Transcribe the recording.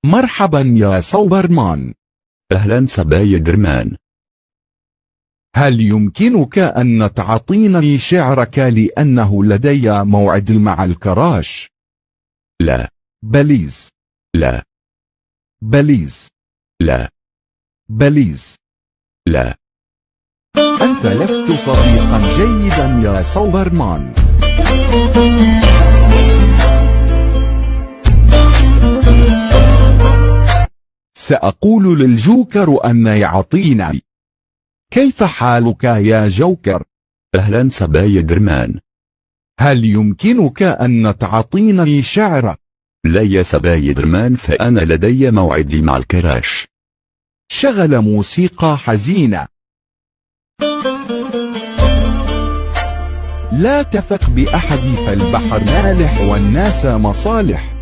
مرحبا يا سوبرمان. أهلا سبايدر مان. هل يمكنك أن تعطيني شعرك لأنه لدي موعد مع الكراش؟ لا. بليز. لا. بليز. لا. بليز. لا. أنت لست صديقا جيدا يا سوبرمان. سأقول للجوكر أن يعطيني. كيف حالك يا جوكر؟ أهلا سبايدر مان. هل يمكنك أن تعطيني شعر؟ لا يا سبايدر مان، فأنا لدي موعدي مع الكراش. شغل موسيقى حزينة. لا تثق بأحد، فالبحر مالح والناس مصالح.